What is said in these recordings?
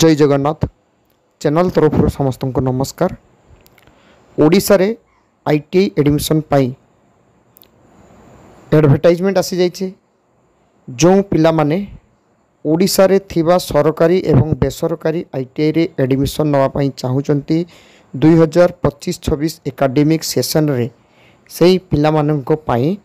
जय जगन्नाथ चैनल तरफ समस्त को नमस्कार। ओडिशा रे आईटीआई एडमिशन पाई एडवर्टाइजमेंट आसी जाइए। जो पिला माने ओडिशा रे थिबा सरकारी एवं बेसरकारी आईटीआई रे एडमिशन नवा चाहूचंती 2025-26 एकाडेमिक सेशन रे सेही पिला माननको पाई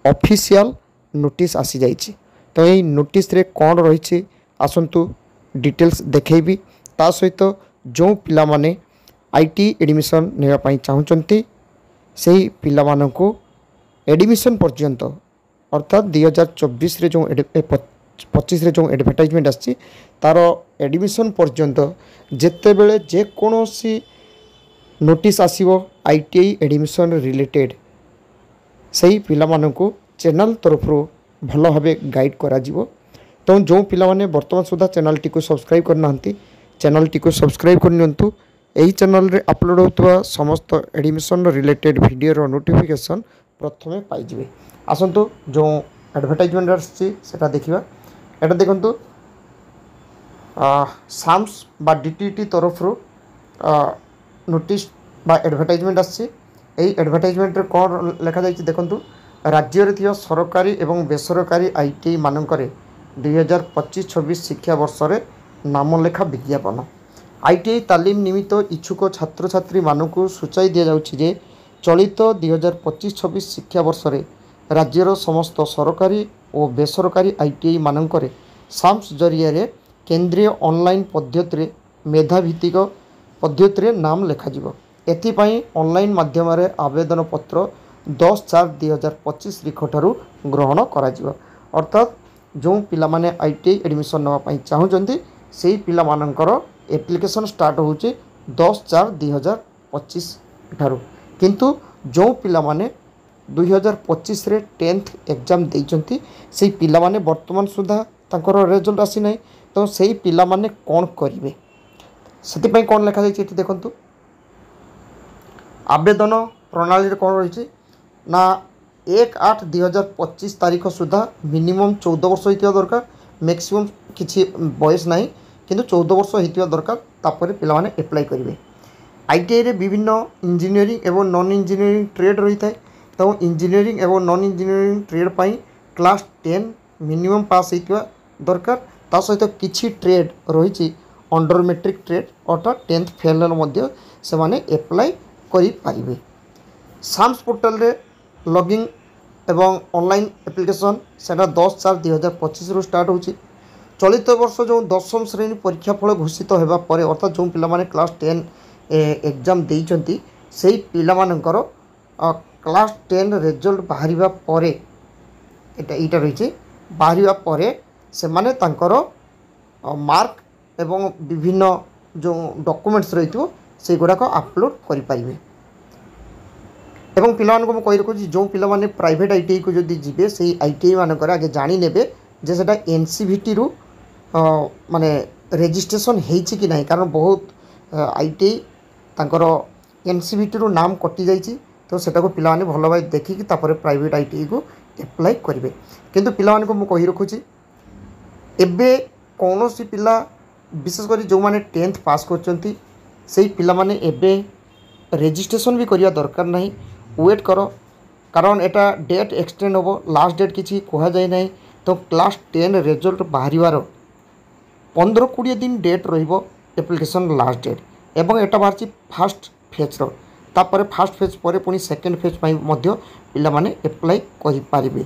ऑफिशियल नोटिस आसी जाइए। तो यही नोटिस रे कौन रही आसंतु डिटेल्स देखैबी। ता सहित जो पिला माने आईटी एडमिशन नेवा पाई चाहूचंती सेही पिला माननको एडमिशन पर्यंत अर्थात 2024 रे जो 25 रे जो एडवर्टाइजमेंट आछि तार एडमिशन पर्यंत जेते बेले जे कोनोसी नोटिस आसीबो आईटीआई एडमिशन रिलेटेड सही पिला माननको चैनल तरफ भल भाव गाइड करा जिवो। तो जो पिला माने वर्तमान सुधा चैनल टी को सब्सक्राइब करना चैनल टी को सब्सक्राइब करनियंतु। एही चैनल रे अपलोड होतबा समस्त एडमिशन रिलेटेड वीडियो रो नोटिफिकेशन प्रथमे पाई जिवे। आसंतु जो एडवर्टाइजमेंट आछि सेटा देखिबा। एटा देखंतु साम्स बा डीटीटी तरफ रो नोटिस बा एडवर्टाइजमेंट आछि। एही एडवर्टाइजमेंट रे कोन लेखा जायछि देखंतु। राज्य रे थिया सरकारी एवं बेसरकारी आईटीआई मानकरे 2025-26 शिक्षा वर्ष रे नामलेखा विज्ञापन। आईटीआई तालीम निमित्त इच्छुक छात्र छात्री मानकु सूचाई दिया जाउछि जे चलित 2025-26 शिक्षा वर्ष रे राज्यर समस्त सरकारी और बेसरकारी आईटीआई मानकरे साम्स जरिया रे केंद्रीय ऑनलाइन पद्धति रे मेधाभित्तिक पद्धति रे नाम लेखा जिवो। एथिपाई ऑनलाइन माध्यम रे आवेदन पत्र 10/4/2025 तारिख ग्रहण करा जिवो। अर्थात जो पिला माने आईटीआई एडमिशन नवा पाई चाहूचंती सेही पिला मानकर एप्लिकेशन स्टार्ट होचे 10/4/2025 ठारू। किंतु जो पिला माने 2025 रे 10th एग्जाम देइचंती सेही पिला माने वर्तमान सुधा तांकर रिजल्ट आसी नै। तो सेही पिला माने कोन करिवे सेति पई कोन लेखा जाय छै देखंतु। आवेदन प्रणाली रे कोन रहिछि ना 1/8/2025 तारीख सुधा मिनिमम 14 वर्ष होइतिया दरकार। मैक्सिमम किछि बयस नाही किंतु 14 वर्ष होइतिया दरकार। तापरे पिला माने अप्लाई करिवे। आईटीआई रे विभिन्न इंजीनियरिंग एवं नॉन इंजीनियरिंग ट्रेड रही थाए। तो इंजीनियरिंग एवं नॉन इंजीनियरिंग ट्रेड पाई क्लास 10 मिनिमम पास होइतिया दरकार। ता सहित किछि ट्रेड रही अंडर मैट्रिक ट्रेड अर्थात 10th फेल मध्य से माने अप्लाई करि पारिबे। साम्स पोर्टल रे लॉगिंग एवं ऑनलाइन एप्लिकेशन सेटा 10/4/2025 रु स्टार्ट होची। चलित वर्ष जो 10म श्रेणी परीक्षा फल घोषित होगा पर अर्थात जो पिला माने क्लास 10 एग्जाम देइचंती सेही पिला मानकर क्लास 10 रिजल्ट बाहरिबा परे एटा रही बाहरिबा परे से माने तांकर मार्क एवं विभिन्न जो डॉक्यूमेंट्स रही से गुड़ाक अपलोड करि परिबे। एवं पिला को कही रखुची जो पिला माने प्राइवेट आईटीआई को जदि जीवे से आईटीआई मानकर आगे जानी नेबे जे सेटा एनसीवीटी रु माने रजिस्ट्रेशन हेछि कि नहीं। कारण बहुत आईटीआई तांकर एनसीवीटी रु नाम कटि जाइछि। तो सेटा को पिला माने भलो भाई देखि कि तापर प्राइवेट आईटीआई को अप्लाई करिवे। किंतु पिला माने को कही रखुची एबे कोनोसी पिला विशेष कर जो माने 10th पास करचंती सेही पिला माने एबे रजिस्ट्रेशन भी करिया दरकार नहीं। वेट करो कारण एटा डेट एक्सटेंड होबो। लास्ट डेट किछि कहा जाय नहीं। तो क्लास 10 रिजल्ट बाहरिवार 15-20 दिन डेट रहिबो एप्लिकेशन लास्ट डेट। एवं एटा बारछि फर्स्ट फेज रो तापर फर्स्ट फेज पर पुनी सेकंड फेज पई मध्य पिला माने अप्लाई करि पारिबे।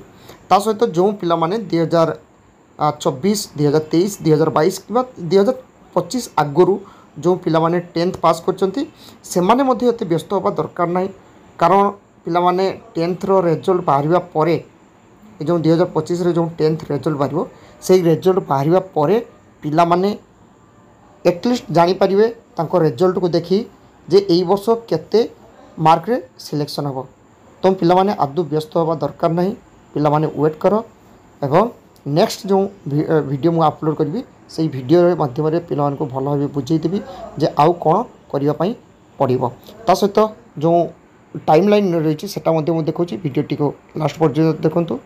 ता सहित जो पिला माने 2024 2023 2022 किबा 2025 आगरु जो पिला माने 10th पास करचंती से माने मध्य एते व्यस्त होबा दरकार नाही। कारण पिला माने 10th रो रिजल्ट बाहरिबा परे जो 2025 रे जो 10th रिजल्ट बाहरिबो सेही रिजल्ट बाहरिबा परे पिला माने एटलिस्ट जानि परिबे तांको रिजल्ट को देखि जे एई वर्ष केते मार्क रे सिलेक्शन होबो। तो पिला माने आदु व्यस्त होबा दरकार नाही। पिला माने वेट करो एवं नेक्स्ट जो वीडियो मु अपलोड करबी से वीडियो माध्यम पिला को भल भाव बुझेदेवी जे आउ कौन करने पड़ो। ता सहित जो टाइम लाइन रही है देखा वीडियोटी को लास्ट पर्यटन देखु।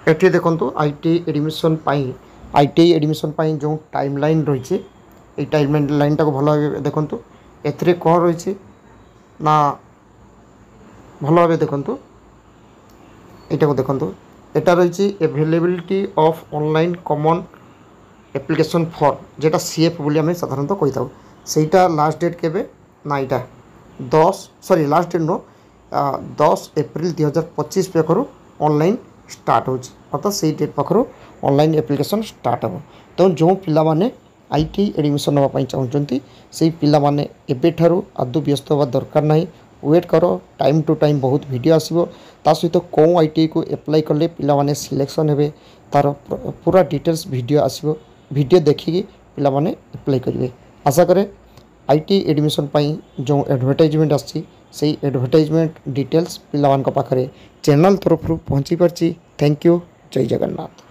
एठी देखंतु IT admission pi ITI admission जो टाइम लाइन रही है टाइम लाइन टाक भल भाव देखूँ ए कौन रही ना भल भाव देखूँ यहाँ को देखूँ यहाँ रही availability of online common application form जेटा सीएफ बोली आम साधारणतः कही था सेटा लास्ट डेट केबे ना यहाँ 10 लास्ट डेट नो 10 एप्रिल 2025 पाखर ऑनलाइन स्टार्ट हो अर्थात से डेट पाखर ऑनलाइन एप्लिकेशन स्टार्ट हो तो जो पिला माने आईटीआई एडमिशन नापी चाहते से पिला माने एबेठारु आदौ व्यस्त होगा दरकार नहीं वेट कर टाइम टू टाइम बहुत वीडियो आसो ता सहित कौ आईटीआई को एप्लाई कले पिला माने सिलेक्शन हेबे तार पूरा डिटेल्स वीडियो आसो वीडियो देखिकी पिला माने एप्लाई करेंगे आशा करे आईटीआई एडमिशन पाई जो एडवर्टाइजमेंट आसी से एडवर्टाइजमेंट डिटेल्स पिला मान पाखरे चैनल तरफ पहुँची पार्ची। Thank you. जय जगन्नाथ।